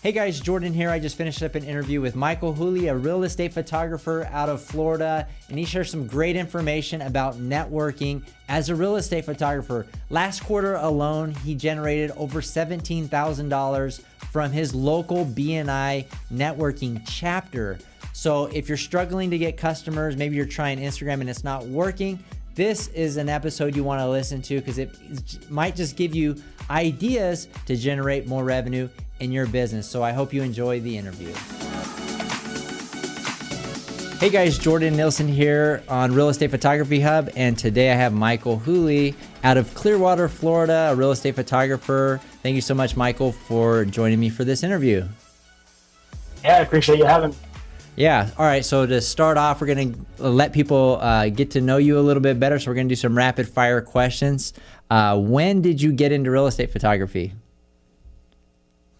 Hey guys, Jordan here. I just finished up an interview with Michael Wholey, a real estate photographer out of Florida, and he shares some great information about networking as a real estate photographer. Last quarter alone, he generated over $17,000 from his local BNI networking chapter. So if you're struggling to get customers, maybe you're trying Instagram and it's not working, this is an episode you want to listen to because it might just give you ideas to generate more revenue in your business. So I hope you enjoy the interview. Hey guys, Jordan Nilsson here on Real Estate Photography Hub, and today I have Michael Wholey out of Clearwater, Florida, a real estate photographer. Thank you so much, Michael, for joining me for this interview. Yeah, I appreciate you having me. Yeah. All right. So to start off, we're going to let people get to know you a little bit better. So we're going to do some rapid fire questions. When did you get into real estate photography?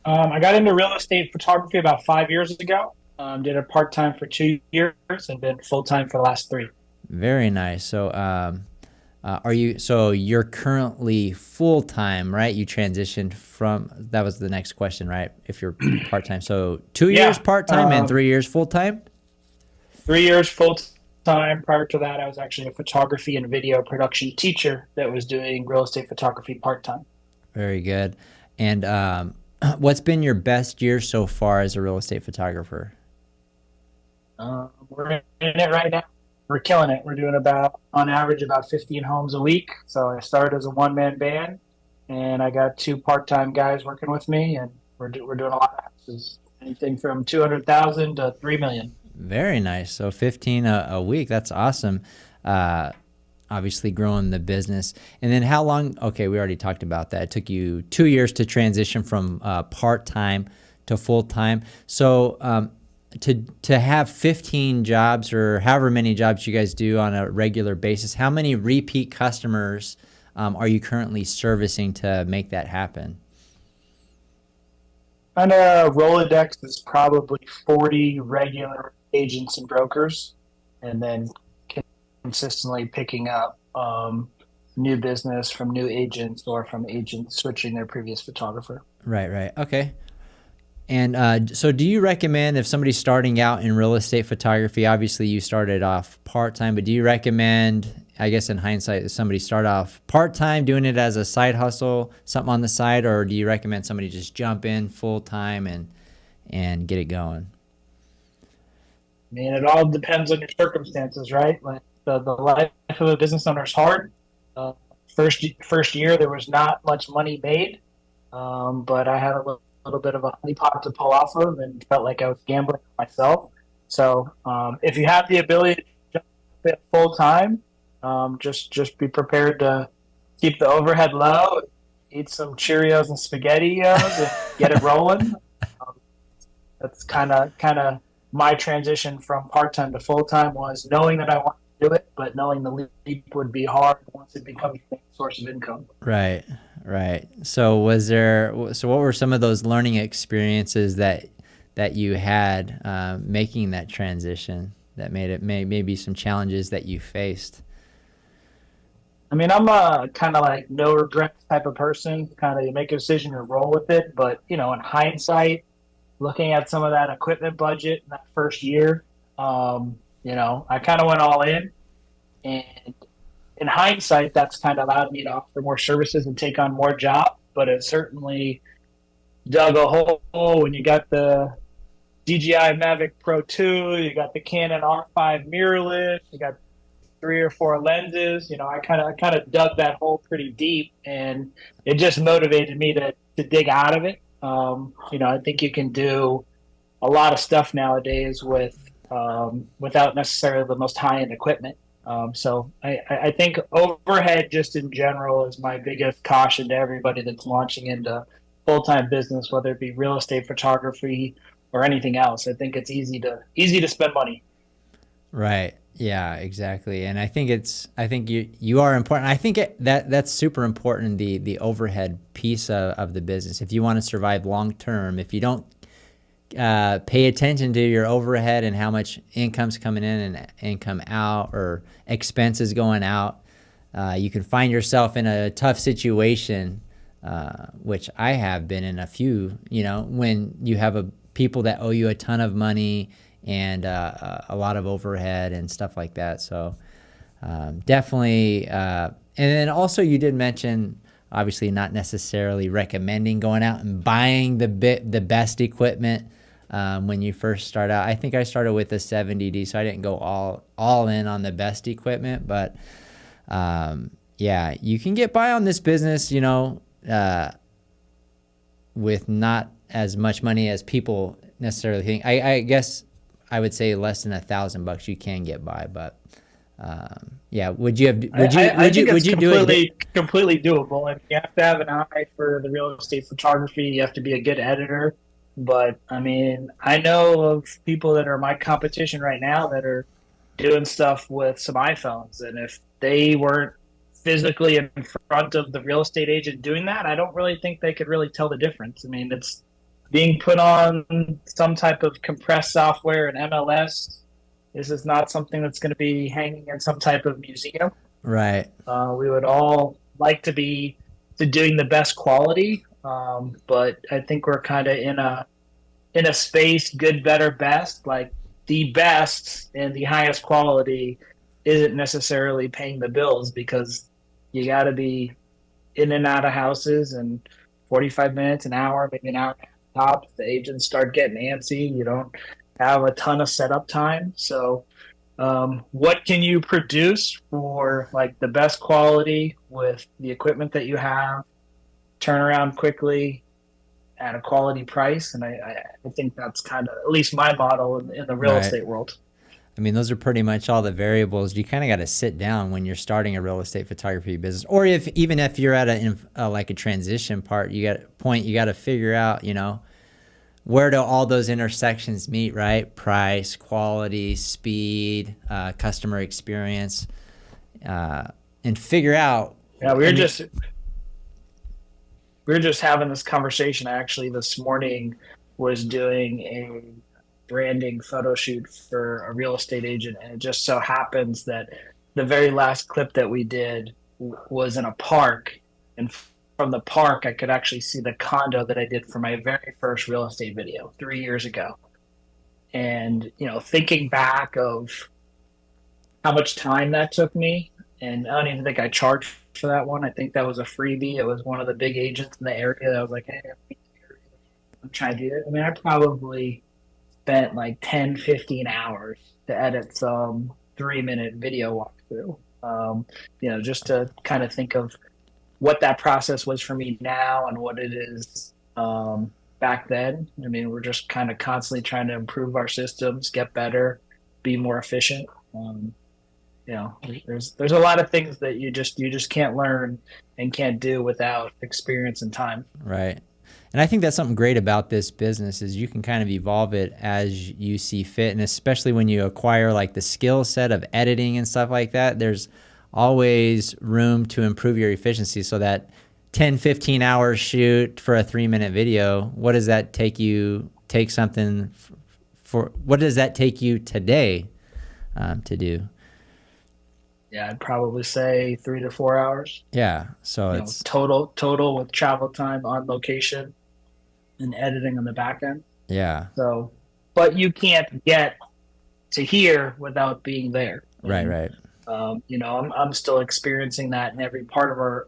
I got into real estate photography about 5 years ago. Did it part-time for 2 years and been full-time for the last 3. Very nice. So you're currently full-time, right? You transitioned from, that was the next question, right? If you're part-time. So 2 years part-time and 3 years full-time? 3 years full-time. Prior to that, I was actually a photography and video production teacher that was doing real estate photography part-time. Very good. And what's been your best year so far as a real estate photographer? We're in it right now. We're killing it. We're doing on average, about 15 homes a week. So I started as a one-man band, and I got 2 part-time guys working with me, and we're doing a lot of houses, anything from 200,000 to 3 million. Very nice. So 15 a week. That's awesome. Obviously growing the business. And then how long, okay, we already talked about that. It took you 2 years to transition from part-time to full-time. So to have 15 jobs or however many jobs you guys do on a regular basis, how many repeat customers are you currently servicing to make that happen? On a Rolodex, is probably 40 regular agents and brokers, and then consistently picking up new business from new agents or from agents switching their previous photographer. Right. Okay. And so do you recommend, if somebody's starting out in real estate photography, obviously you started off part-time, but do you recommend, I guess in hindsight, if somebody start off part-time doing it as a side hustle, something on the side, or do you recommend somebody just jump in full-time and get it going? I mean, it all depends on your circumstances, right? Like the life of a business owner is hard. First year, there was not much money made, but I had a little bit of a honeypot to pull off of and felt like I was gambling myself. So if you have the ability to jump in full time, just be prepared to keep the overhead low, eat some Cheerios and SpaghettiOs and get it rolling. That's kind of my transition from part-time to full-time, was knowing that I wanted to do it, but knowing the leap would be hard once it becomes a source of income. Right. So what were some of those learning experiences that you had making that transition that made it maybe some challenges that you faced? I mean, I'm a kind of like no regrets type of person. Kind of, you make a decision and roll with it. But, in hindsight, looking at some of that equipment budget in that first year, I kind of went all in. And in hindsight, that's kind of allowed me to offer more services and take on more jobs. But it certainly dug a hole when you got the DJI Mavic Pro 2, you got the Canon R5 mirrorless, you got 3 or 4 lenses. I kind of dug that hole pretty deep, and it just motivated me to dig out of it. I think you can do a lot of stuff nowadays without necessarily the most high-end equipment. So I think overhead just in general is my biggest caution to everybody that's launching into full-time business, whether it be real estate photography or anything else. I think it's easy to spend money. Right. Yeah, exactly. And I think you are important. I think that's super important, the overhead piece of the business. If you want to survive long term, if you don't pay attention to your overhead and how much income's coming in and income out or expenses going out, you can find yourself in a tough situation which I have been in a few, when you have people that owe you a ton of money and a lot of overhead and stuff like that. So definitely. And then also you did mention, obviously not necessarily recommending going out and buying the best equipment when you first start out. I think I started with the 70D, so I didn't go all in on the best equipment, but yeah, you can get by on this business, with not as much money as people necessarily think. I guess I would say less than $1,000 you can get by, but yeah. Would you do it? Completely doable. And you have to have an eye for the real estate photography. You have to be a good editor. But I mean, I know of people that are my competition right now that are doing stuff with some iPhones, and if they weren't physically in front of the real estate agent doing that, I don't really think they could really tell the difference. I mean, it's being put on some type of compressed software and MLS. This is not something that's going to be hanging in some type of museum. Right. We would all like to be doing the best quality, but I think we're kind of in a space, good, better, best. Like the best and the highest quality isn't necessarily paying the bills, because you got to be in and out of houses in 45 minutes, an hour, maybe an hour and a half tops. The agents start getting antsy. You don't have a ton of setup time. So what can you produce for like the best quality with the equipment that you have, turn around quickly at a quality price? And I think that's kind of at least my model in the real estate world. I mean, those are pretty much all the variables. You kind of got to sit down when you're starting a real estate photography business, or even if you're at like a transition part, you got to figure out, where do all those intersections meet, right? Price, quality, speed, customer experience, and figure out. Yeah, we were just having this conversation actually this morning. Was doing a branding photo shoot for a real estate agent, and it just so happens that the very last clip that we did was in a park, and from the park I could actually see the condo that I did for my very first real estate video 3 years ago. And thinking back of how much time that took me, and I don't even think I charged for that one. I think that was a freebie. It was one of the big agents in the area that was like, hey, I'm trying to do it. I mean, I probably spent like 10, 15 hours to edit some 3-minute video walkthrough, just to kind of think of what that process was for me now and what it is back then. I mean, we're just kind of constantly trying to improve our systems, get better, be more efficient. There's a lot of things that you just can't learn and can't do without experience and time. Right. And I think that's something great about this business is you can kind of evolve it as you see fit. And especially when you acquire like the skill set of editing and stuff like that, there's always room to improve your efficiency. So that 10, 15 hour shoot for a 3-minute video, what does that take you today to do? Yeah, I'd probably say 3 to 4 hours. Yeah. So it's total with travel time on location and editing on the back end. Yeah. So, but you can't get to here without being there. Right. I'm still experiencing that in every part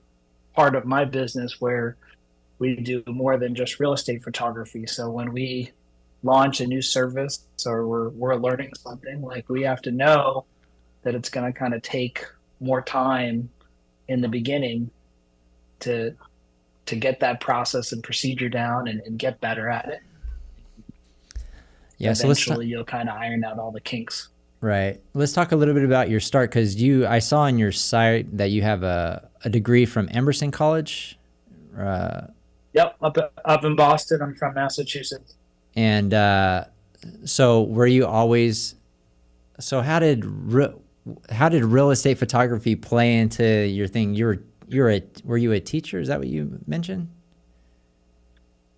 of my business, where we do more than just real estate photography. So when we launch a new service or we're learning something, like we have to know that it's going to kind of take more time in the beginning to get that process and procedure down and get better at it. Yeah, eventually you'll kind of iron out all the kinks. Right. Let's talk a little bit about your start, because I saw on your site that you have a degree from Emerson College. Yep, up in Boston. I'm from Massachusetts. And so were you always? So how did real estate photography play into your thing? Were you a teacher? Is that what you mentioned?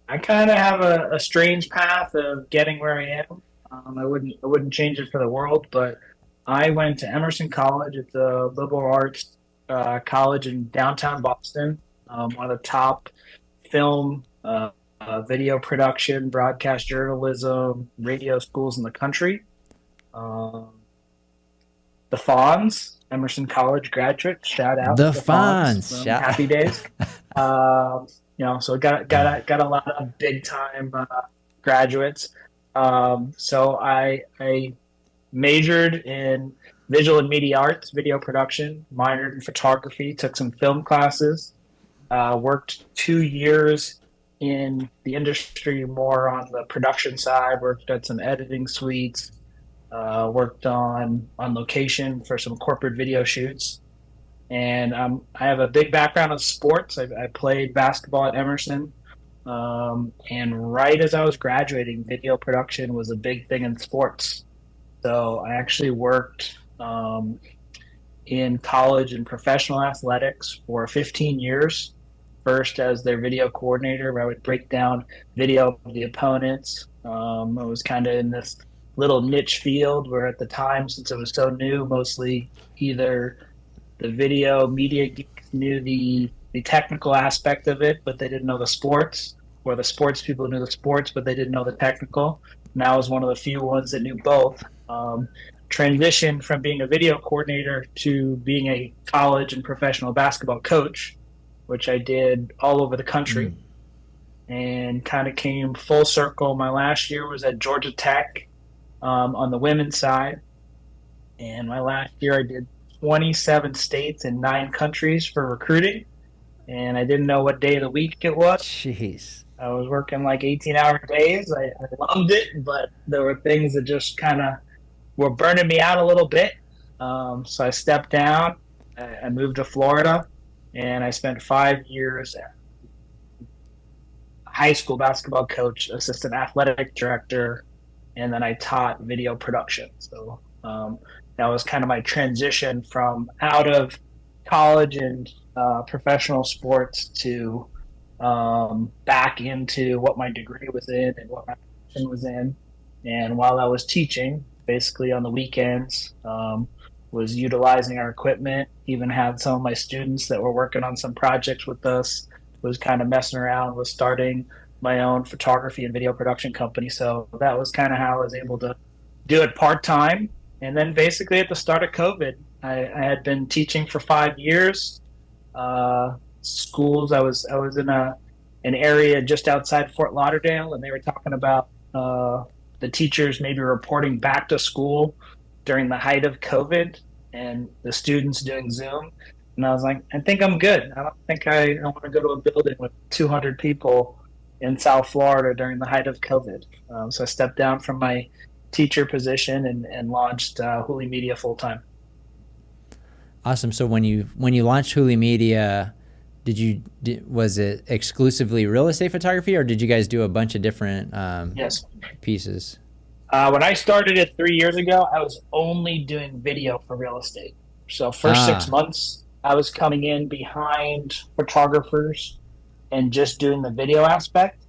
I kind of have a strange path of getting where I am. I wouldn't change it for the world, but I went to Emerson College. It's a liberal arts college in downtown Boston, one of the top film, video production, broadcast journalism, radio schools in the country. Um, the Fonz, Emerson College graduate. Shout out The to the Fonz Fonz. from Happy Days. So got a lot of big time graduates. So I majored in visual and media arts, video production, minored in photography, took some film classes, worked 2 years in the industry more on the production side, worked at some editing suites, worked on location for some corporate video shoots. And I have a big background in sports. I played basketball at Emerson. And right as I was graduating, video production was a big thing in sports. So I actually worked in college and professional athletics for 15 years. First as their video coordinator, where I would break down video of the opponents. I was kind of in this little niche field where at the time, since it was so new, mostly either the video media geeks knew the technical aspect of it, but they didn't know the sports, or the sports people knew the sports, but they didn't know the technical. And I was one of the few ones that knew both. Transitioned from being a video coordinator to being a college and professional basketball coach, which I did all over the country, and kind of came full circle. My last year was at Georgia Tech on the women's side, and my last year I did 27 states and 9 countries for recruiting, and I didn't know what day of the week it was. Jeez. I was working like 18-hour days. I loved it, but there were things that just kind of were burning me out a little bit. So I stepped down. I moved to Florida, and I spent 5 years as high school basketball coach, assistant athletic director, and then I taught video production. So that was kind of my transition from out of college and professional sports to back into what my degree was in and what my passion was in. And while I was teaching, basically on the weekends, was utilizing our equipment, even had some of my students that were working on some projects with us, was kind of messing around with starting my own photography and video production company. So that was kind of how I was able to do it part-time. And then basically at the start of COVID, I had been teaching for 5 years. Schools, I was in an area just outside Fort Lauderdale, and they were talking about the teachers maybe reporting back to school during the height of COVID and the students doing Zoom. And I was like, I think I'm good. I don't think I want to go to a building with 200 people in South Florida during the height of COVID. So I stepped down from my teacher position and launched Wholey Media full time. Awesome. So when you launched Wholey Media, was it exclusively real estate photography, or did you guys do a bunch of different Yes. pieces? When I started it 3 years ago, I was only doing video for real estate. So first 6 months, I was coming in behind photographers and just doing the video aspect,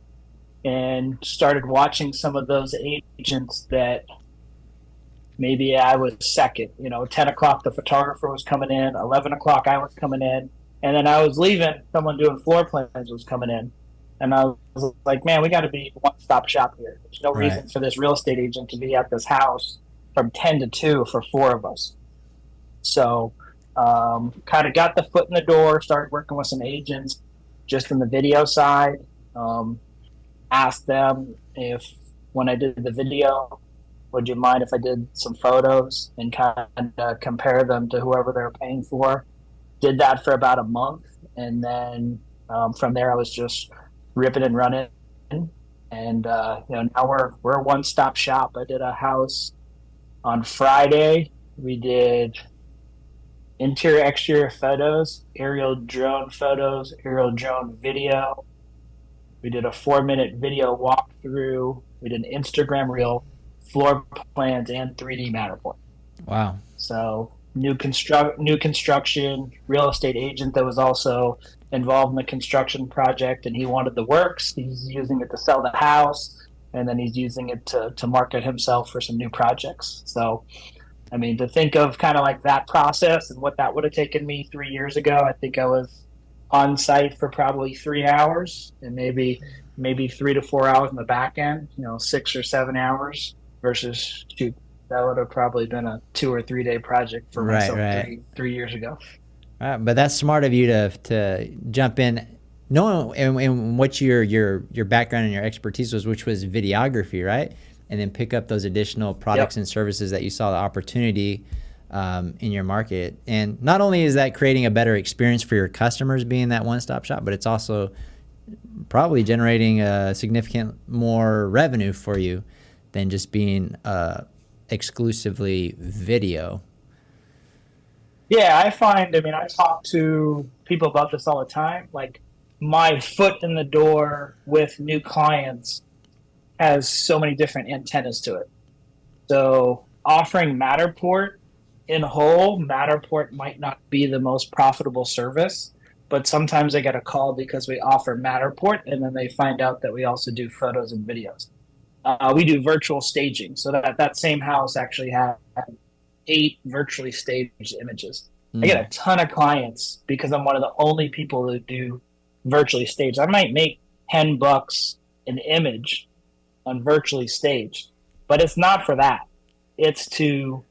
and started watching some of those agents that maybe I was second. 10 o'clock the photographer was coming in, 11 o'clock I was coming in, and then I was leaving, someone doing floor plans was coming in. And I was like, man, we got to be one-stop shop here. There's no reason for this real estate agent to be at this house from 10 to 2 for 4 of us. So kind of got the foot in the door, started working with some agents just in the video side. Asked them if, when I did the video, would you mind if I did some photos and kind of compare them to whoever they were paying for? Did that for about a month. And then from there, I was just ripping and running. And now we're a one-stop shop. I did a house on Friday. We did interior, exterior photos, aerial drone photos, aerial drone video. We did a 4-minute video walkthrough. We did an Instagram reel, floor plans, and 3D Matterport. Wow. So new construction, real estate agent that was also involved in the construction project, and he wanted the works. He's using it to sell the house, and then he's using it to market himself for some new projects. So, I mean, to think of kind of like that process and what that would have taken me 3 years ago, I think I was on site for probably 3 hours, and maybe 3 to 4 hours in the back end, 6 or 7 hours versus two. That would have probably been a 2 or 3 day project for Right, myself right. three years ago. But that's smart of you to jump in, knowing and what your background and your expertise was, which was videography, right? And then pick up those additional products Yep. and services that you saw the opportunity in your market. And not only is that creating a better experience for your customers, being that one-stop shop, but it's also probably generating a significant more revenue for you than just being exclusively video. Yeah, I talk to people about this all the time. Like, my foot in the door with new clients has so many different antennas to it. So offering Matterport in whole, Matterport might not be the most profitable service, but sometimes I get a call because we offer Matterport, and then they find out that we also do photos and videos. We do virtual staging, so that same house actually had 8 virtually staged images. I get a ton of clients because I'm one of the only people that do virtually staged. I might make $10 an image on virtually staged, but it's not for that. It's to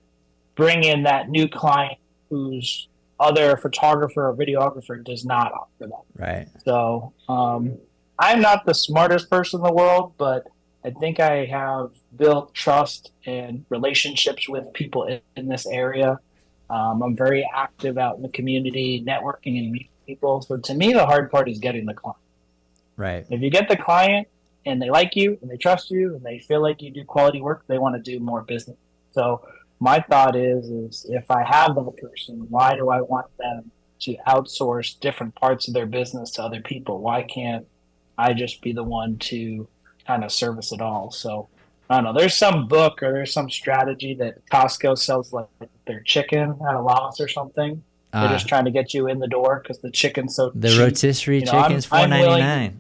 bring in that new client whose other photographer or videographer does not offer that. Right. So I'm not the smartest person in the world, but I think I have built trust and relationships with people in this area. I'm very active out in the community, networking and meeting people. So to me, the hard part is getting the client. Right. If you get the client and they like you and they trust you and they feel like you do quality work, they want to do more business. So my thought is if I have that person, why do I want them to outsource different parts of their business to other people? Why can't I just be the one to kind of service it all? So I don't know. There's some book or there's some strategy that Costco sells, like their chicken at a loss or something. They're just trying to get you in the door because the chicken's so the cheap. rotisserie chicken's $4.99.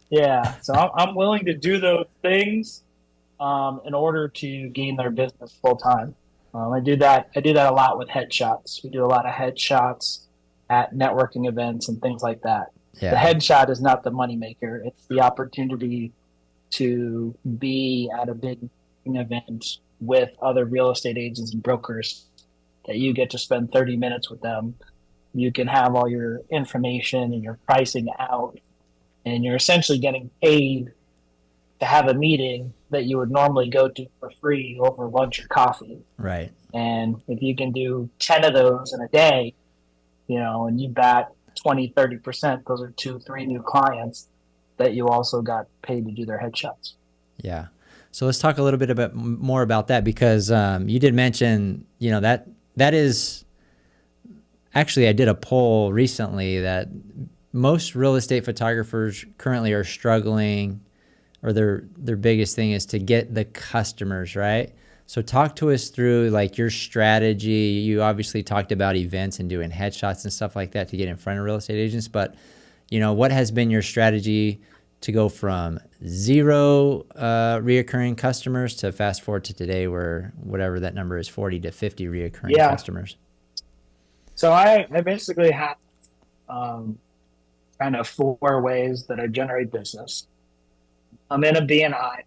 Yeah, so I'm willing to do those things in order to gain their business full time. I do that. I do that a lot with headshots. We do a lot of headshots at networking events and things like that. Yeah. The headshot is not the moneymaker. It's the opportunity to be at a big event with other real estate agents and brokers that you get to spend 30 minutes with them. You can have all your information and your pricing out, and you're essentially getting paid to have a meeting that you would normally go to for free over lunch or coffee. Right. And if you can do 10 of those in a day, and you bat 20-30%, those are 2-3 new clients that you also got paid to do their headshots. Yeah. So let's talk a little bit more about that, because you did mention, that is actually, I did a poll recently that most real estate photographers currently are struggling, or their biggest thing is to get the customers, right? So talk to us through like your strategy. You obviously talked about events and doing headshots and stuff like that to get in front of real estate agents, but what has been your strategy to go from 0 reoccurring customers to fast forward to today where whatever that number is, 40 to 50 reoccurring customers? So I basically have kind of 4 ways that I generate business. I'm in a BNI.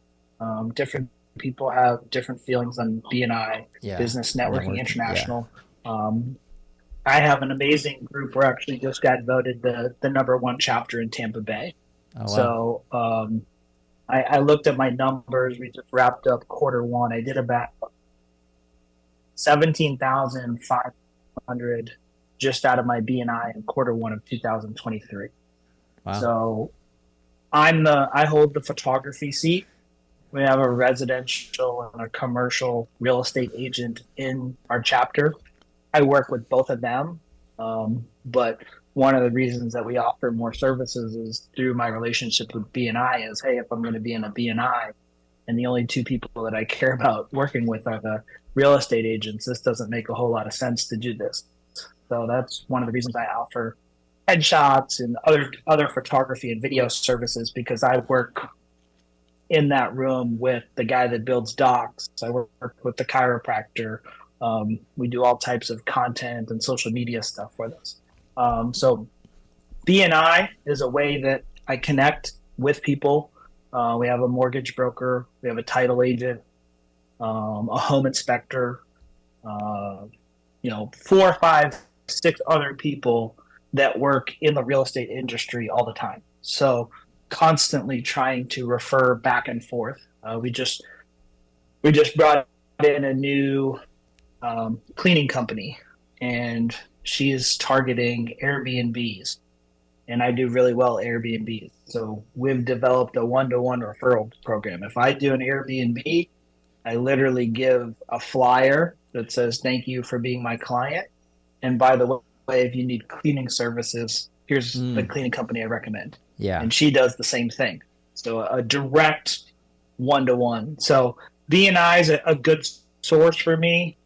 Different people have different feelings on BNI, business networking international. Yeah. I have an amazing group. We're actually just got voted the #1 chapter in Tampa Bay. Oh, wow. So I looked at my numbers. We just wrapped up Q1. I did about 17,500 just out of my BNI in Q1 of 2023. Wow. So I hold the photography seat. We have a residential and a commercial real estate agent in our chapter. I work with both of them, but one of the reasons that we offer more services is through my relationship with BNI is, hey, if I'm going to be in a BNI and the only 2 people that I care about working with are the real estate agents, this doesn't make a whole lot of sense to do this. So that's one of the reasons I offer headshots and other photography and video services, because I work in that room with the guy that builds docs. I work with the chiropractor. We do all types of content and social media stuff for this. So BNI is a way that I connect with people. We have a mortgage broker, we have a title agent, a home inspector, uh, 4, 5, 6 other people that work in the real estate industry all the time. So constantly trying to refer back and forth. We just brought in a new cleaning company, and she is targeting Airbnbs, and I do really well at Airbnbs. So we've developed a one-to-one referral program. If I do an Airbnb, I literally give a flyer that says, "Thank you for being my client. And by the way, if you need cleaning services, here's the cleaning company I recommend." Yeah. And she does the same thing. So a direct one-to-one. So BNI is a good source for me.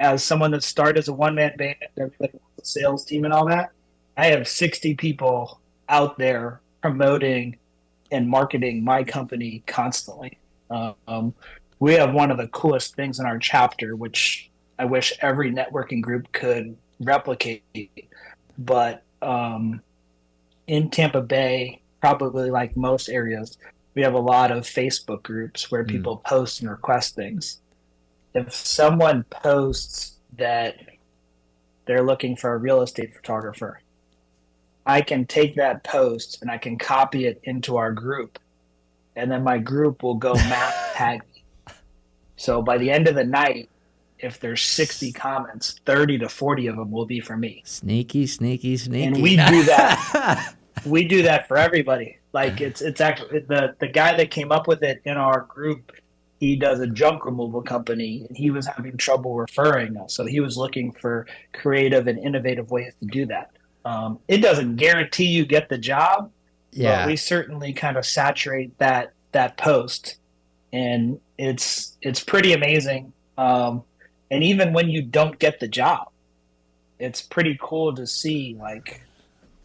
As someone that started as a one-man band, everybody wants a sales team and all that, I have 60 people out there promoting and marketing my company constantly. We have one of the coolest things in our chapter, which I wish every networking group could replicate. But in Tampa Bay, probably like most areas, we have a lot of Facebook groups where people post and request things. If someone posts that they're looking for a real estate photographer, I can take that post and I can copy it into our group, and then my group will go mass tag me. So by the end of the night, if there's 60 comments, 30 to 40 of them will be for me. Sneaky. And we do that. We do that for everybody. Like it's actually the guy that came up with it in our group. He does a junk removal company, and he was having trouble referring us. So he was looking for creative and innovative ways to do that. It doesn't guarantee you get the job, but we certainly kind of saturate that post, and it's pretty amazing. And even when you don't get the job, it's pretty cool to see, like,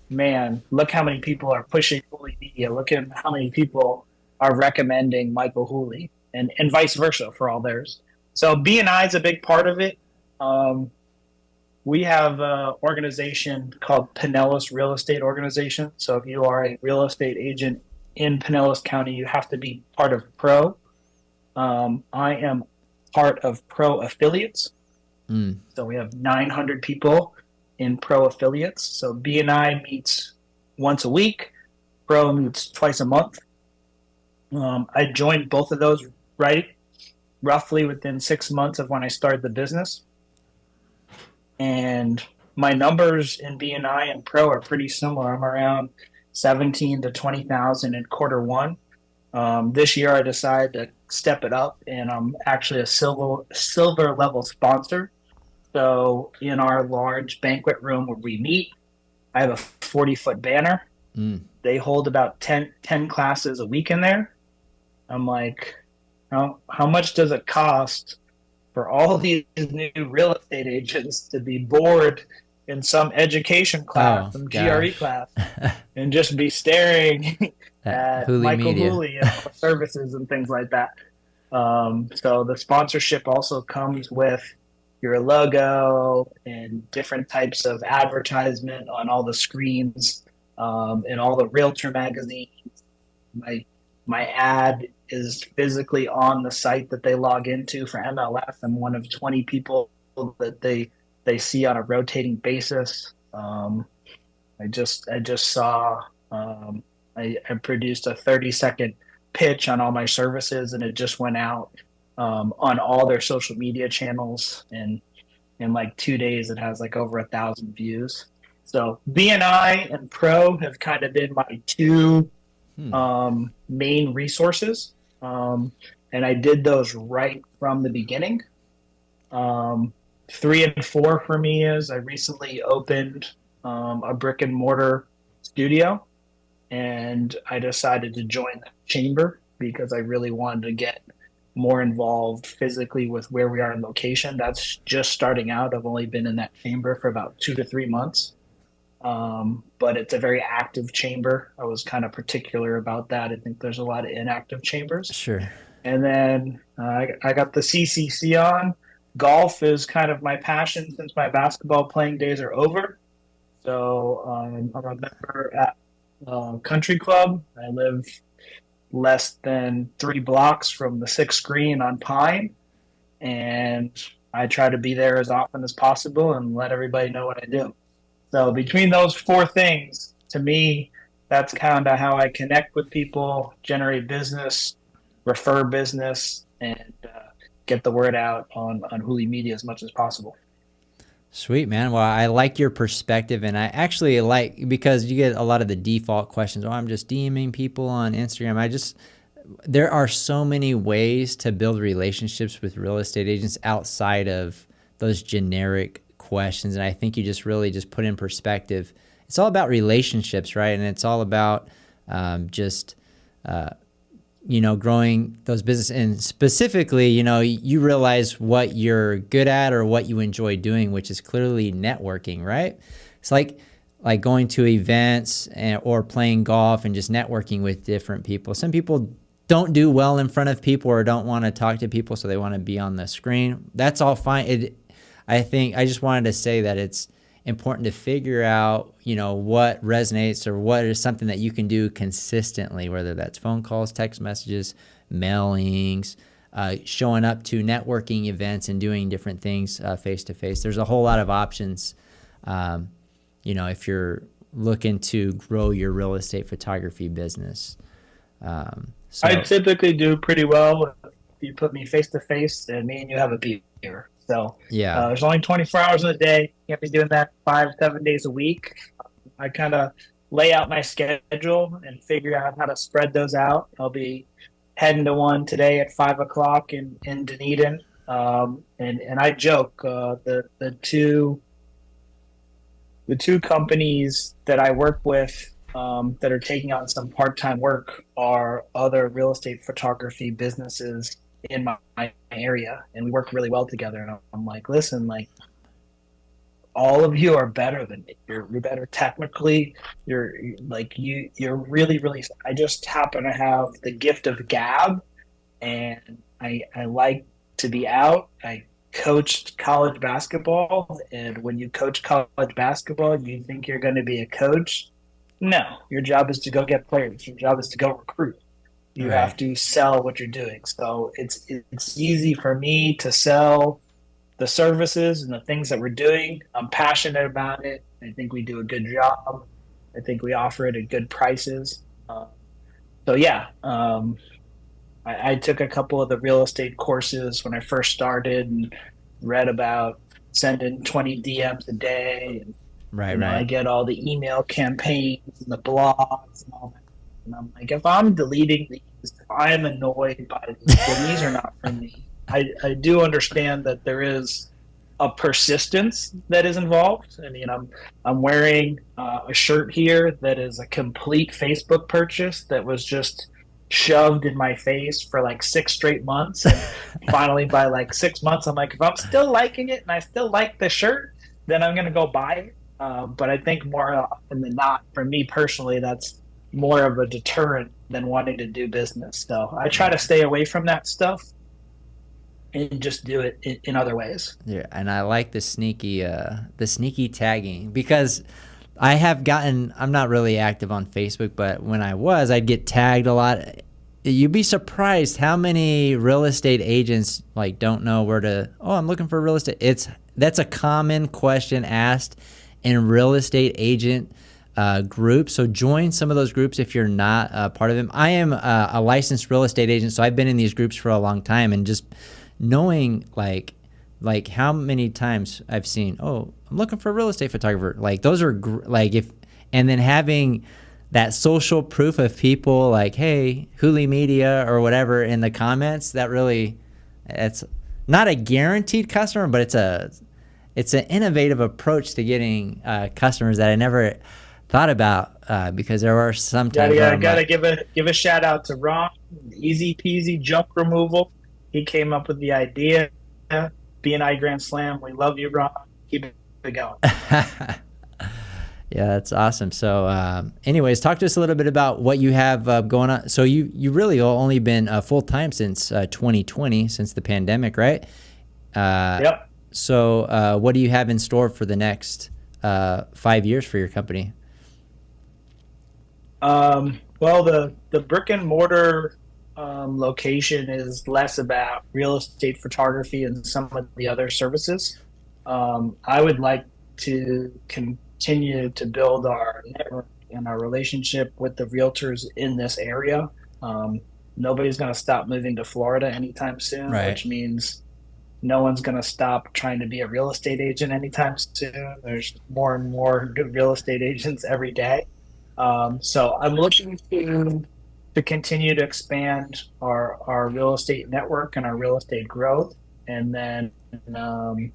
man, look how many people are pushing Wholey Media. Look at how many people are recommending Michael Wholey, and vice versa for all theirs. So BNI is a big part of it. We have an organization called Pinellas Real Estate Organization. So if you are a real estate agent in Pinellas County, you have to be part of PRO. I am part of PRO affiliates. So we have 900 people in PRO affiliates. So BNI meets once a week. PRO meets twice a month. I joined both of those roughly within 6 months of when I started the business. And my numbers in BNI and PRO are pretty similar. I'm around 17 to 20,000 in quarter 1. This year I decided to step it up, and I'm actually a silver level sponsor. So in our large banquet room where we meet, I have a 40-foot banner. They hold about 10 classes a week in there. I'm like, how much does it cost for all these new real estate agents to be bored in some education class, some GRE class, and just be staring at Michael Wholey and services and things like that? So the sponsorship also comes with your logo and different types of advertisement on all the screens, and all the realtor magazines. My ad is physically on the site that they log into for MLS. I'm one of 20 people that they see on a rotating basis. I just saw I produced a 30-second pitch on all my services, and it just went out on all their social media channels. And in like 2 days, it has like over 1,000 views. So BNI and PRO have kind of been my two main resources. And I did those right from the beginning. 3 and 4 for me is I recently opened a brick and mortar studio, and I decided to join the chamber because I really wanted to get more involved physically with where we are in location. That's just starting out. I've only been in that chamber for about 2 to 3 months. But it's a very active chamber. I was kind of particular about that. I think there's a lot of inactive chambers. Sure. And then I got the CCC on. Golf is kind of my passion since my basketball playing days are over. So I'm a member at Country Club. I live less than 3 blocks from the sixth green on Pine, and I try to be there as often as possible and let everybody know what I do. So between those four things, to me, that's kind of how I connect with people, generate business, refer business, and get the word out on Wholey Media as much as possible. Sweet, man. Well, I like your perspective, and I actually like, because you get a lot of the default questions. Oh, I'm just DMing people on Instagram. There are so many ways to build relationships with real estate agents outside of those generic questions. And I think you just really just put in perspective. It's all about relationships, right? And it's all about growing those business. And specifically, you realize what you're good at or what you enjoy doing, which is clearly networking, right? It's like going to events or playing golf and just networking with different people. Some people don't do well in front of people or don't want to talk to people, so they want to be on the screen. That's all fine. I think I just wanted to say that it's important to figure out, what resonates or what is something that you can do consistently, whether that's phone calls, text messages, mailings, showing up to networking events and doing different things face to face. There's a whole lot of options, if you're looking to grow your real estate photography business. So I typically do pretty well if you put me face to face and me and you have a beer. So yeah, there's only 24 hours in a day. Can't be doing that 5-7 days a week. I kind of lay out my schedule and figure out how to spread those out. I'll be heading to one today at 5 o'clock in Dunedin. And I joke, the two companies that I work with that are taking on some part-time work are other real estate photography businesses in my area, and we work really well together. And I'm like, listen, like, all of you are better than me. You're better technically. You're really, really. I just happen to have the gift of gab, and I like to be out. I coached college basketball, and when you coach college basketball, you think you're going to be a coach. No, your job is to go get players. Your job is to go recruit. You right. have to sell what you're doing. So it's easy for me to sell the services and the things that we're doing. I'm passionate about it. I think we do a good job. I think we offer it at good prices. I took a couple of the real estate courses when I first started and read about sending 20 DMs a day. And, Right. I get all the email campaigns and the blogs and all that. And I'm like, if I'm deleting these, if I'm annoyed by these, then these are not for me. I do understand that there is a persistence that is involved. I mean, I'm wearing a shirt here that is a complete Facebook purchase that was just shoved in my face for like 6 straight months. And finally, by like 6 months, I'm like, if I'm still liking it and I still like the shirt, then I'm going to go buy it. But I think more often than not, for me personally, that's more of a deterrent than wanting to do business. So I try to stay away from that stuff and just do it in other ways. Yeah, and I like the sneaky tagging, because I'm not really active on Facebook, but when I was, I'd get tagged a lot. You'd be surprised how many real estate agents don't know where to, I'm looking for real estate. That's a common question asked in real estate agent groups. So join some of those groups if you're not a part of them. I am a licensed real estate agent, so I've been in these groups for a long time, and just knowing like how many times I've seen, I'm looking for a real estate photographer. Those are and then having that social proof of people like, hey, Wholey Media or whatever in the comments, it's not a guaranteed customer, but it's an innovative approach to getting customers that I never thought about, because there are some times gotta give a shout out to Ron, easy peasy junk removal. He came up with the idea. B&I Grand Slam. We love you, Ron. Keep it going. Yeah, that's awesome. So anyways, talk to us a little bit about what you have going on. So you really only been full-time since 2020, since the pandemic, right? Yep. So what do you have in store for the next 5 years for your company? Well, the brick and mortar location is less about real estate photography and some of the other services. I would like to continue to build our network and our relationship with the realtors in this area. Um, Nobody's going to stop moving to Florida anytime soon, Right. which means no one's going to stop trying to be a real estate agent anytime soon. There's more and more good real estate agents every day. So I'm looking to continue to expand our real estate network and our real estate growth, and then um,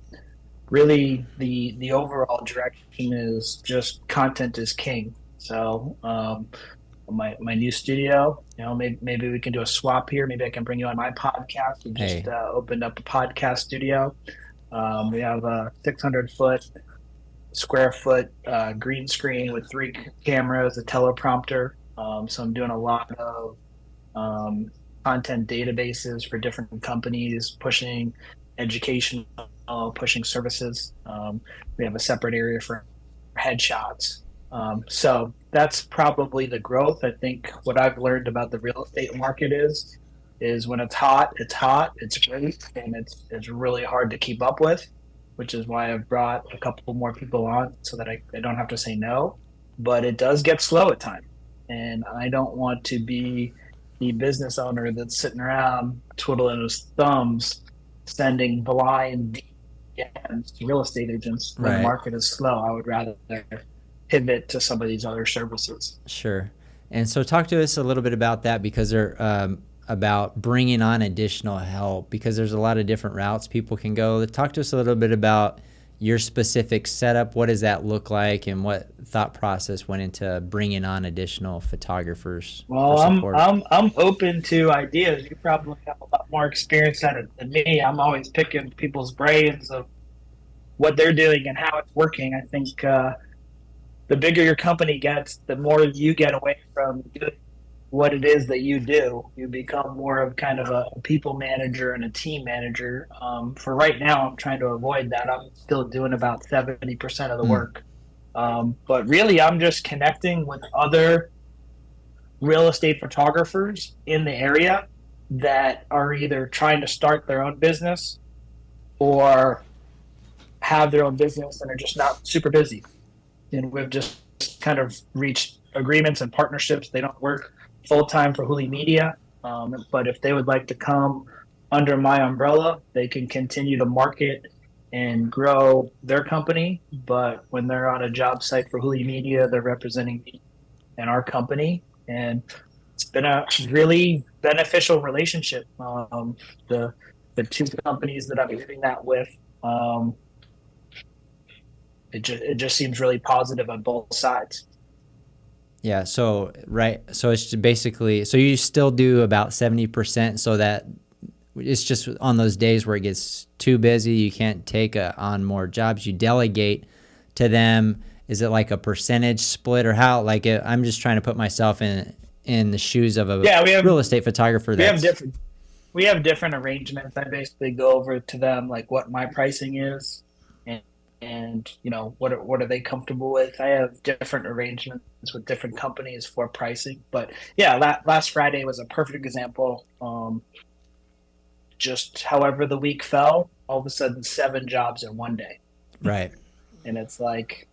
really the overall direction is just content is king. So my new studio, maybe we can do a swap here. Maybe I can bring you on my podcast. We just Hey. opened up a podcast studio. We have a 600 square foot green screen with three cameras, a teleprompter. So I'm doing a lot of um, content databases for different companies, pushing education, pushing services. We have a separate area for headshots. So that's probably the growth. I think what I've learned about the real estate market is when it's hot, it's great, and it's really hard to keep up with, which is why I've brought a couple more people on so that I don't have to say no. But it does get slow at times, and I don't want to be the business owner that's sitting around twiddling his thumbs, sending blind DMs to real estate agents when the Right. market is slow. I would rather pivot to some of these other services. Sure. And so talk to us a little bit about that, because they're about bringing on additional help, because there's a lot of different routes people can go. Talk to us a little bit about your specific setup. What does that look like, and what thought process went into bringing on additional photographers for Well, support? I'm open to ideas. You probably have a lot more experience at it than me. I'm always picking people's brains of what they're doing and how it's working. I think the bigger your company gets, the more you get away from doing what it is that you do. You become more of kind of a people manager and a team manager. For right now, I'm trying to avoid that. I'm still doing about 70% of the Mm, work. But really, I'm just connecting with other real estate photographers in the area that are either trying to start their own business or have their own business and are just not super busy. And we've just kind of reached agreements and partnerships. They don't work full time for Wholey Media, but if they would like to come under my umbrella, they can continue to market and grow their company. But when they're on a job site for Wholey Media, they're representing me and our company, and it's been a really beneficial relationship. The the two companies that I'm doing that with, um, it just seems really positive on both sides. yeah. So right. So it's basically, so you still do about 70%, so that it's just on those days where it gets too busy, you can't take on more jobs, you delegate to them. Is it like a percentage split, or how? Like, I'm just trying to put myself in the shoes of a Yeah, real estate photographer. we have That's different we have different arrangements. I basically go over to them like what my pricing is, and what are they comfortable with. I have different arrangements with different companies for pricing. But yeah, last Friday was a perfect example. Just however the week fell, all of a sudden 7 jobs in one day, right. and it's like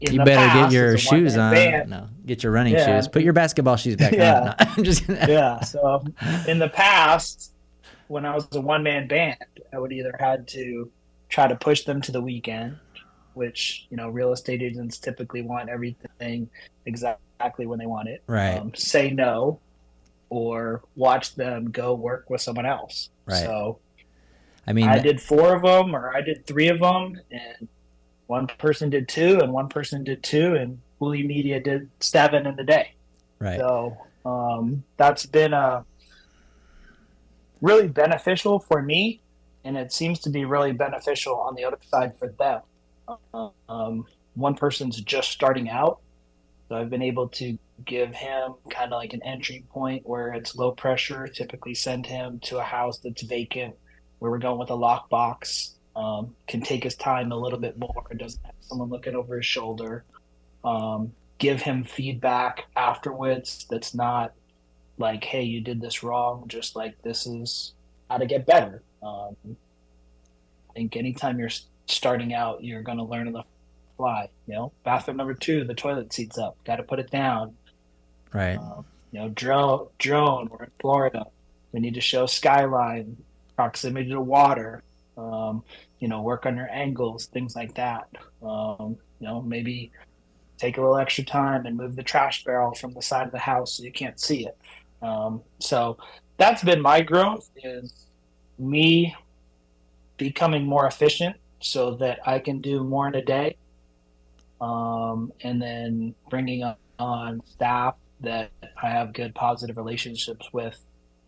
in You the better get past as your a one shoes man on. band. No, get your running Yeah, shoes. Put your basketball shoes back on. yeah, No, I'm just kidding. yeah. So in the past, when I was a one man band, I would either had to try to push them to the weekend, which real estate agents typically want everything exactly when they want it. Right, Say no, or watch them go work with someone else. right. So I I mean, did 4 of them, or I did 3 of them, and one person did two, and one person did two, and Wholey Media did 7 in the day. right. So that's been really beneficial for me, and it seems to be really beneficial on the other side for them. One person's just starting out, so I've been able to give him kind of like an entry point where it's low pressure. Typically, send him to a house that's vacant, where we're going with a lockbox, can take his time a little bit more, doesn't have someone looking over his shoulder, give him feedback afterwards that's not like, hey, you did this wrong, just like, this is how to get better. I think anytime you're starting out, you're going to learn on the fly. Bathroom number 2, the toilet seat's up, got to put it down. Right. Drone, we're in Florida, we need to show skyline, proximity to water, work on your angles, things like that. Maybe take a little extra time and move the trash barrel from the side of the house so you can't see it. So that's been my growth, is me becoming more efficient so that I can do more in a day. And then bringing on staff that I have good positive relationships with,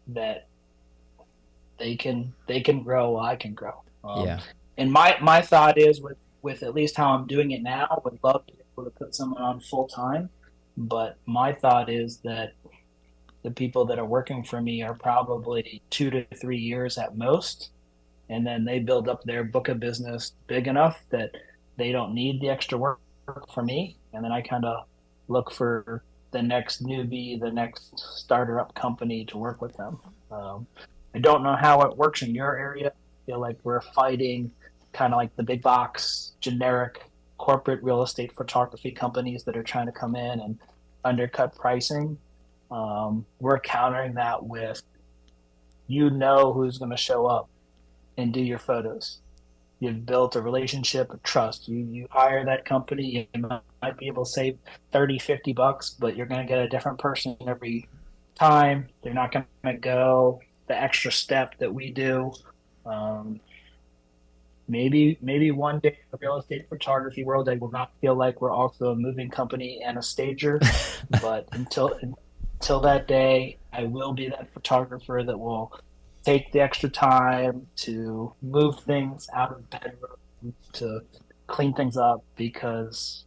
that they can grow while I can grow. Yeah. And my thought is, with at least how I'm doing it now, I would love to be able to put someone on full time. But my thought is that the people that are working for me are probably 2 to 3 years at most. And then they build up their book of business big enough that they don't need the extra work for me. And then I kind of look for the next newbie, the next starter up company to work with them. I don't know how it works in your area. I feel like we're fighting kind of like the big box, generic corporate real estate photography companies that are trying to come in and undercut pricing. We're countering that with, who's going to show up and do your photos. You've built a relationship of trust. You hire that company, you might be able to save $30-$50, but you're going to get a different person every time. They're not going to go the extra step that we do. Maybe one day in the real estate photography world, I will not feel like we're also a moving company and a stager. But until that day, I will be that photographer that will take the extra time to move things out of the bedroom, to clean things up, because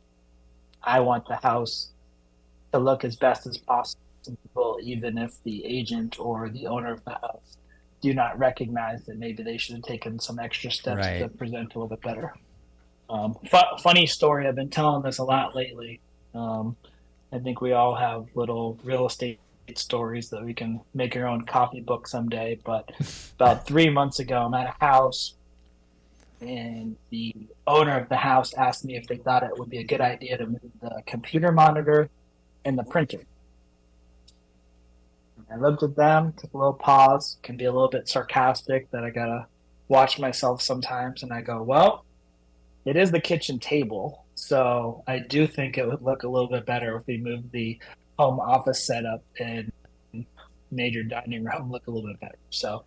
I want the house to look as best as possible, even if the agent or the owner of the house do not recognize that maybe they should have taken some extra steps to present a little bit better. Funny story, I've been telling this a lot lately. I think we all have little real estate stories that we can make our own copybook someday. But about 3 months ago, I'm at a house, and the owner of the house asked me if they thought it would be a good idea to move the computer monitor and the printer. I looked at them, took a little pause, can be a little bit sarcastic that I gotta watch myself sometimes, and I go, well, it is the kitchen table, so I do think it would look a little bit better if we moved the home office setup and made your dining room look a little bit better. So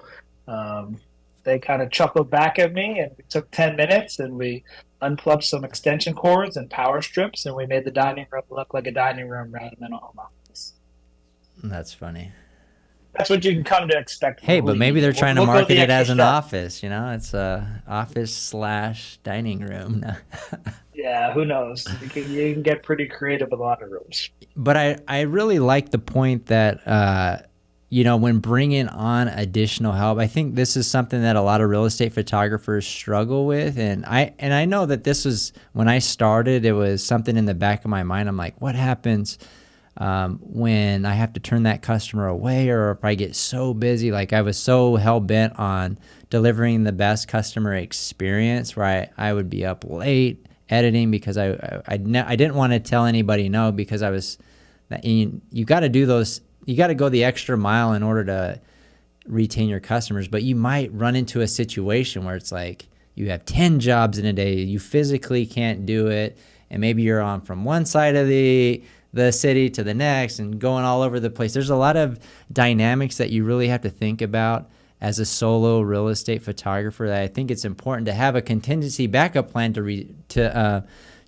they kind of chuckled back at me, and we took 10 minutes and we unplugged some extension cords and power strips, and we made the dining room look like a dining room rather than a home office. That's funny. That's what you can come to expect. Hey, but maybe they're trying to market it as an office. It's a office / dining room. Yeah, who knows? You can get pretty creative with a lot of rooms. But I really like the point that, when bringing on additional help, I think this is something that a lot of real estate photographers struggle with. And I know that this was, when I started, it was something in the back of my mind. I'm like, what happens when I have to turn that customer away, or if I get so busy? Like, I was so hell-bent on delivering the best customer experience, where I would be up late editing because I didn't want to tell anybody no, because I was, you got to do those, you got to go the extra mile in order to retain your customers. But you might run into a situation where it's like you have 10 jobs in a day, you physically can't do it, and maybe you're on from one side of the city to the next and going all over the place. There's a lot of dynamics that you really have to think about as a solo real estate photographer, that I think it's important to have a contingency backup plan to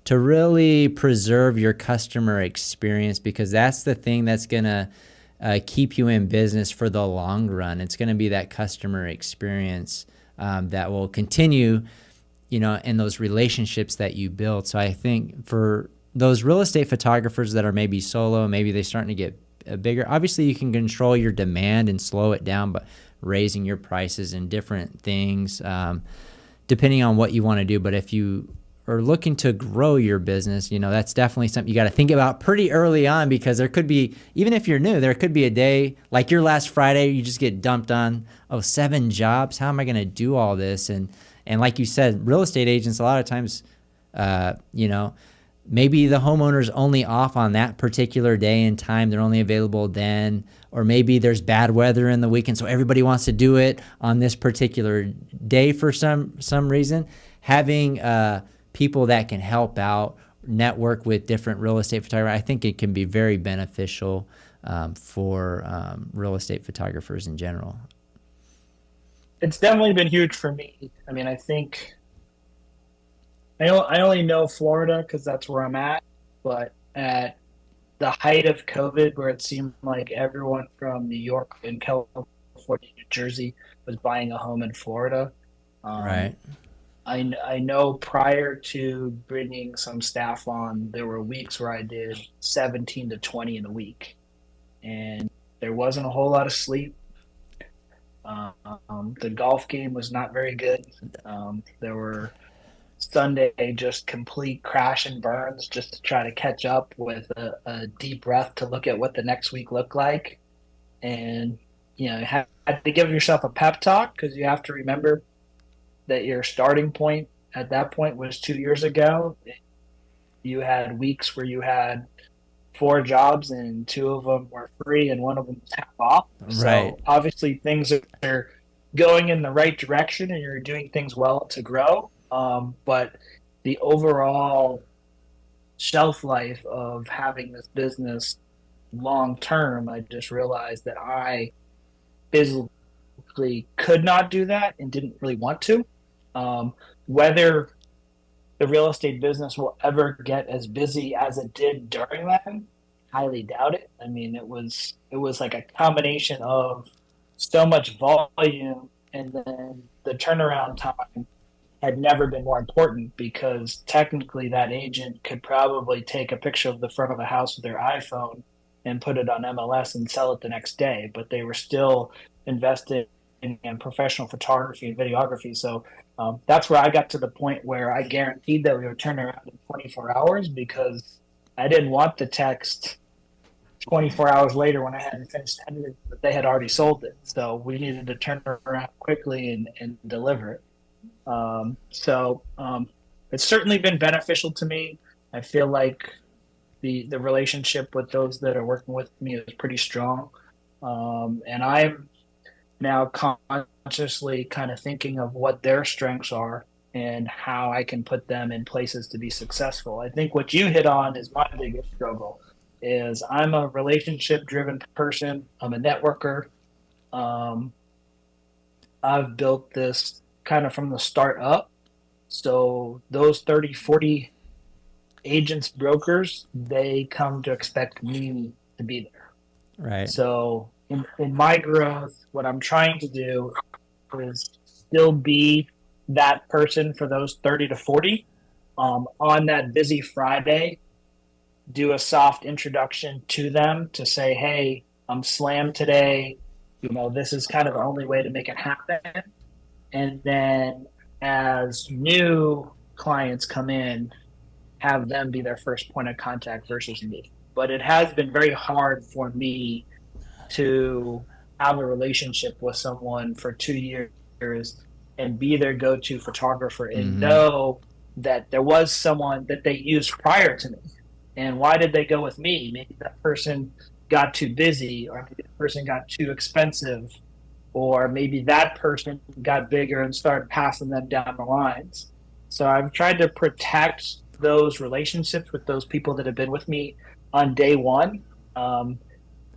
really preserve your customer experience, because that's the thing that's going to keep you in business for the long run. It's going to be that customer experience that will continue, in those relationships that you build. So I think for those real estate photographers that are maybe solo, maybe they're starting to get bigger, obviously you can control your demand and slow it down, but raising your prices and different things, depending on what you want to do. But if you are looking to grow your business, that's definitely something you got to think about pretty early on, because there could be, even if you're new, there could be a day like your last Friday, you just get dumped on, 7 jobs. How am I going to do all this? And like you said, real estate agents, a lot of times, maybe the homeowner's only off on that particular day and time. They're only available then. Or maybe there's bad weather in the weekend, so everybody wants to do it on this particular day for some reason. Having people that can help out, network with different real estate photographers, I think it can be very beneficial for real estate photographers in general. It's definitely been huge for me. I mean, I think I only know Florida because that's where I'm at, but at the height of COVID, where it seemed like everyone from New York and California, New Jersey was buying a home in Florida. Right. I know prior to bringing some staff on, there were weeks where I did 17 to 20 in a week, and there wasn't a whole lot of sleep. The golf game was not very good. There were Sunday just complete crash and burns just to try to catch up with a deep breath to look at what the next week looked like. And, you had to give yourself a pep talk, because you have to remember that your starting point at that point was 2 years ago. You had weeks where you had 4 jobs and 2 of them were free and 1 of them was half off. Right. So obviously things are going in the right direction and you're doing things well to grow. But the overall shelf life of having this business long term, I just realized that I physically could not do that and didn't really want to. Whether the real estate business will ever get as busy as it did during that, highly doubt it. I mean, it was like a combination of so much volume, and then the turnaround time had never been more important, because technically that agent could probably take a picture of the front of a house with their iPhone and put it on MLS and sell it the next day, but they were still invested in professional photography and videography. So that's where I got to the point where I guaranteed that we would turn around in 24 hours, because I didn't want the text 24 hours later when I hadn't finished editing, but they had already sold it. So we needed to turn it around quickly and deliver it. It's certainly been beneficial to me. I feel like the relationship with those that are working with me is pretty strong. And I'm now consciously kind of thinking of what their strengths are and how I can put them in places to be successful. I think what you hit on is my biggest struggle. Is I'm a relationship driven person. I'm a networker. I've built this kind of from the start up. So those 30, 40 agents, brokers, they come to expect me to be there. Right. So in my growth, what I'm trying to do is still be that person for those 30 to 40. On that busy Friday, do a soft introduction to them to say, hey, I'm slammed today. This is kind of the only way to make it happen. And then as new clients come in, have them be their first point of contact versus me. But it has been very hard for me to have a relationship with someone for 2 years and be their go-to photographer and know that there was someone that they used prior to me. And why did they go with me? Maybe that person got too busy, or maybe that person got too expensive, or maybe that person got bigger and started passing them down the lines. So I've tried to protect those relationships with those people that have been with me on day one,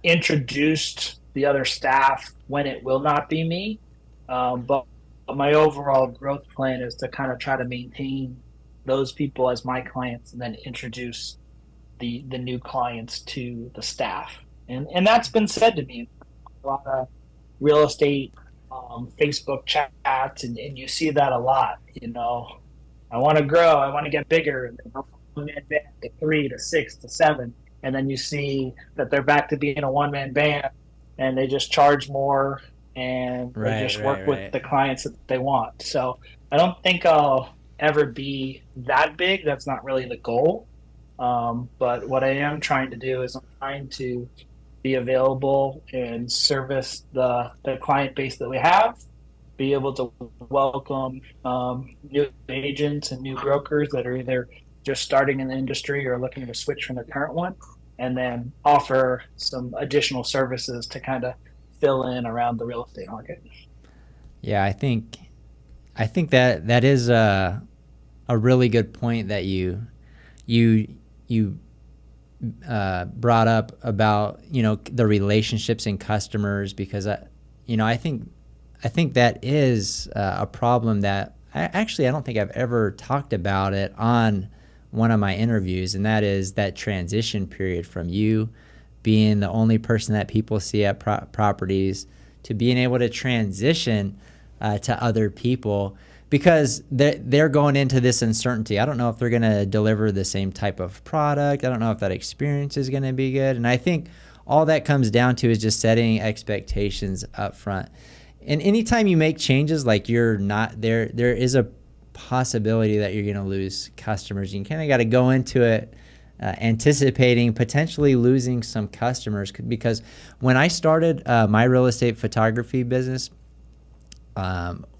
introduced the other staff when it will not be me. But my overall growth plan is to kind of try to maintain those people as my clients and then introduce the new clients to the staff. And that's been said to me. A lot of real estate Facebook chats, and you see that a lot. I want to grow, I want to get bigger, and then one-man band to 3 to 6 to 7, and then you see that they're back to being a one-man band, and they just charge more, and they just work with the clients that they want. So I don't think I'll ever be that big. That's not really the goal. But what I am trying to do is I'm trying to be available and service the client base that we have, be able to welcome new agents and new brokers that are either just starting in the industry or looking to switch from their current one, and then offer some additional services to kind of fill in around the real estate market. Yeah, I think that is a really good point that you you brought up about the relationships and customers, because I think that is a problem that I don't think I've ever talked about it on one of my interviews, and that is that transition period from you being the only person that people see at properties to being able to transition to other people, because they're going into this uncertainty. I don't know if they're going to deliver the same type of product. I don't know if that experience is going to be good. And I think all that comes down to is just setting expectations up front. And anytime you make changes, like you're not there is a possibility that you're going to lose customers. You kind of got to go into it anticipating potentially losing some customers, because when I started my real estate photography business,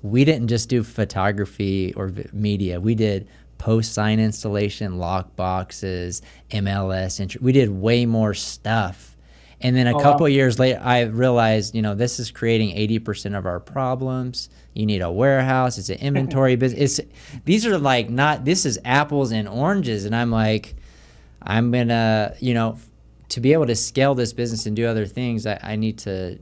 we didn't just do photography or media. We did post sign installation, lock boxes, MLS. We did way more stuff. And then a Oh, couple wow. of years later, I realized, this is creating 80% of our problems. You need a warehouse. It's an inventory business. These are like this is apples and oranges. And I'm like, I'm going to be able to scale this business and do other things, I need to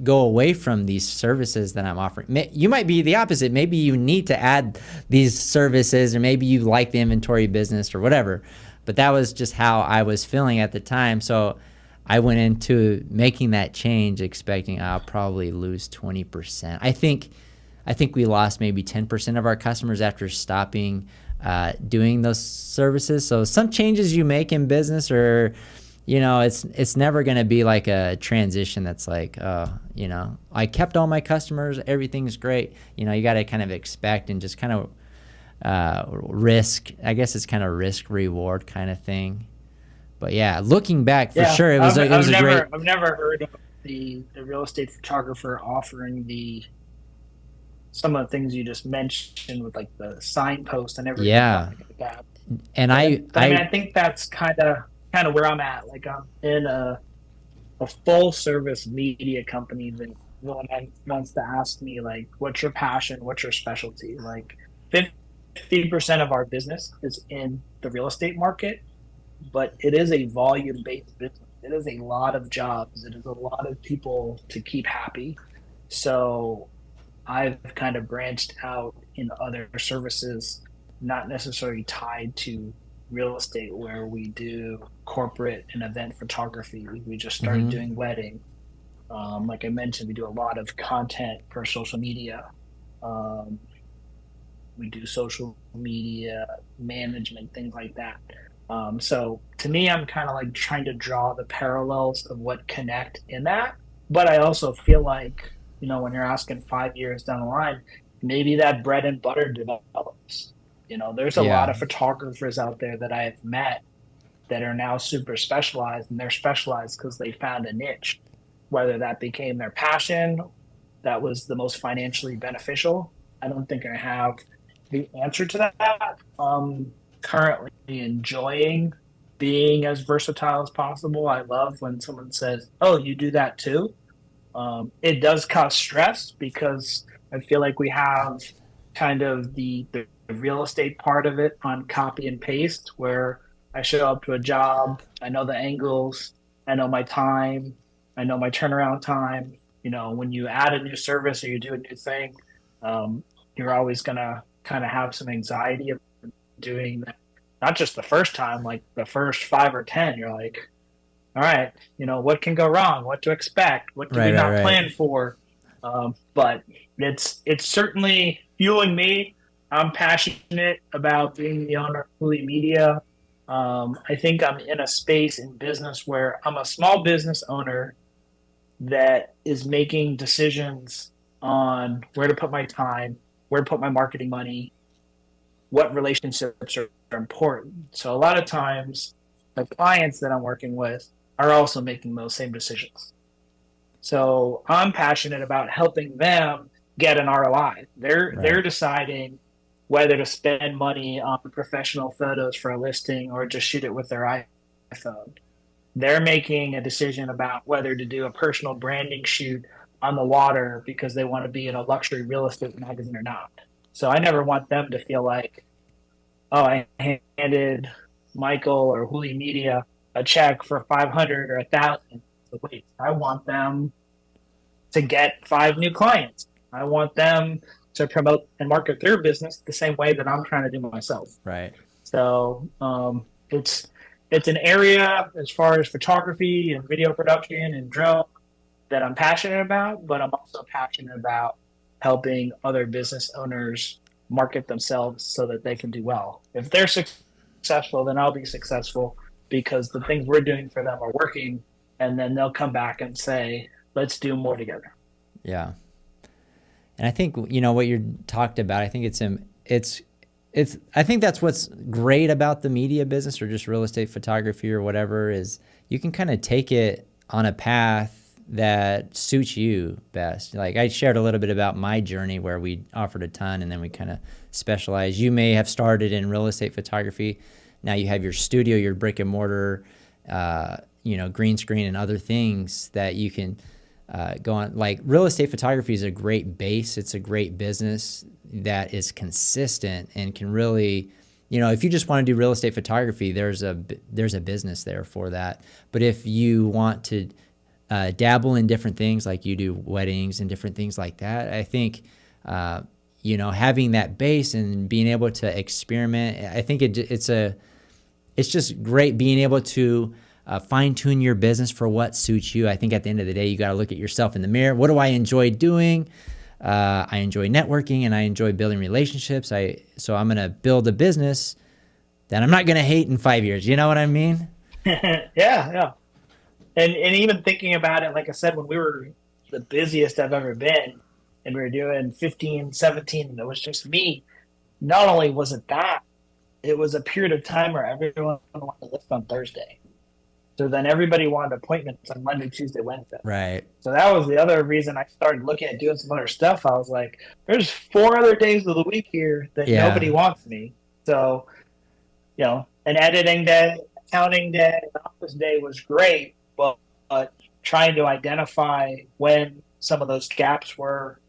go away from these services that I'm offering. You might be the opposite. Maybe you need to add these services, or maybe you like the inventory business or whatever. But that was just how I was feeling at the time. So I went into making that change expecting I'll probably lose 20%. I think we lost maybe 10% of our customers after stopping doing those services. So some changes you make in business, or it's never going to be like a transition that's like, I kept all my customers, everything's great. You got to kind of expect and just kind of risk. I guess it's kind of risk reward kind of thing. But yeah, looking back, for Yeah, sure, it was a great. I've never heard of the real estate photographer offering the some of the things you just mentioned with like the signpost and everything Yeah, like that. and But I mean, I think that's kind of where I'm at. Like I'm in a full service media company that wants to ask me like, what's your passion? What's your specialty? Like 50% of our business is in the real estate market, but it is a volume based business. It is a lot of jobs. It is a lot of people to keep happy. So I've kind of branched out in other services, not necessarily tied to real estate, where we do corporate and event photography. We just started Mhm. doing wedding. Like I mentioned, we do a lot of content for social media. Um, we do social media management, things like that. So to me, I'm kind of like trying to draw the parallels of what connect in that. But I also feel like, when you're asking 5 years down the line, maybe that bread and butter develops. There's a lot Yeah. of photographers out there that I have met that are now super specialized, and they're specialized because they found a niche, whether that became their passion, that was the most financially beneficial. I don't think I have the answer to that. Currently enjoying being as versatile as possible. I love when someone says, "Oh, you do that too." It does cause stress because I feel like we have kind of the real estate part of it on copy and paste, where I show up to a job, I know the angles, I know my time, I know my turnaround time. When you add a new service or you do a new thing, you're always going to kind of have some anxiety of doing that. Not just the first time, like the first 5 or 10, you're like, all right, what can go wrong? What to expect? What did we Right, right, not right. plan for? But it's certainly fueling me. I'm passionate about being the owner of Wholey Media. I think I'm in a space in business where I'm a small business owner that is making decisions on where to put my time, where to put my marketing money, what relationships are important. So a lot of times the clients that I'm working with are also making those same decisions. So I'm passionate about helping them get an ROI. They're deciding whether to spend money on professional photos for a listing or just shoot it with their iPhone. They're making a decision about whether to do a personal branding shoot on the water because they want to be in a luxury real estate magazine or not. So I never want them to feel like, oh, I handed Michael or Wholey Media a check for 500 or 1,000. So wait, I want them to get 5 new clients. I want them to promote and market their business the same way that I'm trying to do myself. Right. So it's an area as far as photography and video production and drone that I'm passionate about, but I'm also passionate about helping other business owners market themselves so that they can do well. If they're successful, then I'll be successful because the things we're doing for them are working, and then they'll come back and say, let's do more together. Yeah. And I think, what you talked about, I think I think that's what's great about the media business or just real estate photography or whatever is you can kind of take it on a path that suits you best. Like I shared a little bit about my journey where we offered a ton and then we kind of specialized. You may have started in real estate photography. Now you have your studio, your brick and mortar, green screen and other things that you can go on. Like real estate photography is a great base. It's a great business that is consistent and can really, if you just want to do real estate photography, there's a business there for that. But if you want to dabble in different things, like you do weddings and different things like that, I think, having that base and being able to experiment, I think it's just great being able to fine tune your business for what suits you. I think at the end of the day, you got to look at yourself in the mirror. What do I enjoy doing? I enjoy networking and I enjoy building relationships. So I'm going to build a business that I'm not going to hate in 5 years. You know what I mean? Yeah. And even thinking about it, like I said, when we were the busiest I've ever been and we were doing 15, 17, and it was just me, not only was it that, it was a period of time where everyone wanted to list on Thursday. So then everybody wanted appointments on Monday, Tuesday, Wednesday. Right. So that was the other reason I started looking at doing some other stuff. I was like, there's 4 other days of the week here that nobody wants me. So, an editing day, accounting day, an office day was great. But trying to identify when some of those gaps were,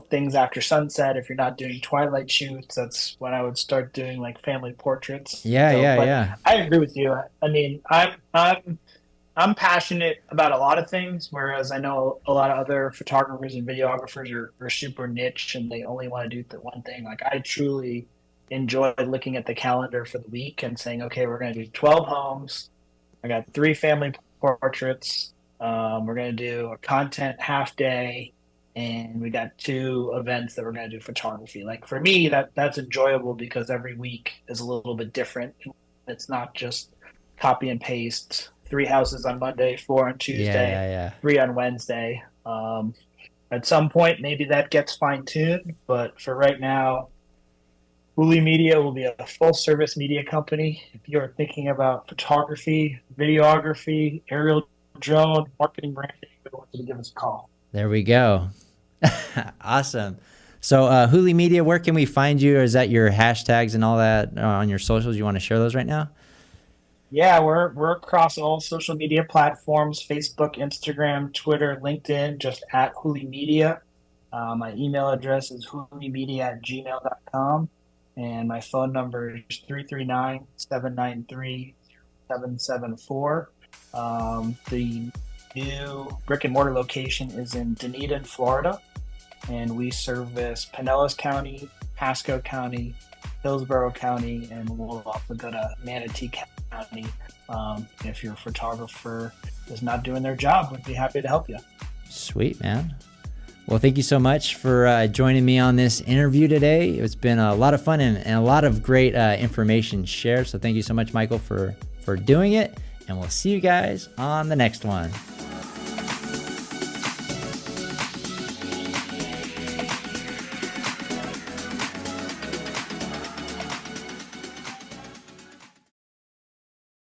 things after sunset. If you're not doing twilight shoots, that's when I would start doing like family portraits. Yeah. I agree with you. I mean, I'm passionate about a lot of things, whereas I know a lot of other photographers and videographers are super niche and they only want to do the one thing. Like I truly enjoy looking at the calendar for the week and saying, okay, we're going to do 12 homes. I got 3 family portraits. We're going to do a content half day, and we got 2 events that we're going to do photography. Like for me, that's enjoyable because every week is a little bit different. It's not just copy and paste 3 houses on Monday, 4 on Tuesday, 3 on Wednesday. At some point, maybe that gets fine tuned, but for right now, Wholey Media will be a full-service media company. If you're thinking about photography, videography, aerial drone, marketing, branding, we want you to give us a call. There we go. Awesome. So Wholey Media, where can we find you? Or is that your hashtags and all that on your socials? You want to share those right now? Yeah, we're across all social media platforms, Facebook, Instagram, Twitter, LinkedIn, just at Wholey Media. My email address is wholeymedia@gmail.com. And my phone number is 339-793-774. The new brick and mortar location is in Dunedin, Florida. And we service Pinellas County, Pasco County, Hillsborough County, and we'll also go to Manatee County. If your photographer is not doing their job, we'd be happy to help you. Sweet, man. Well, thank you so much for joining me on this interview today. It's been a lot of fun and a lot of great information shared. So thank you so much, Michael, for doing it. And we'll see you guys on the next one.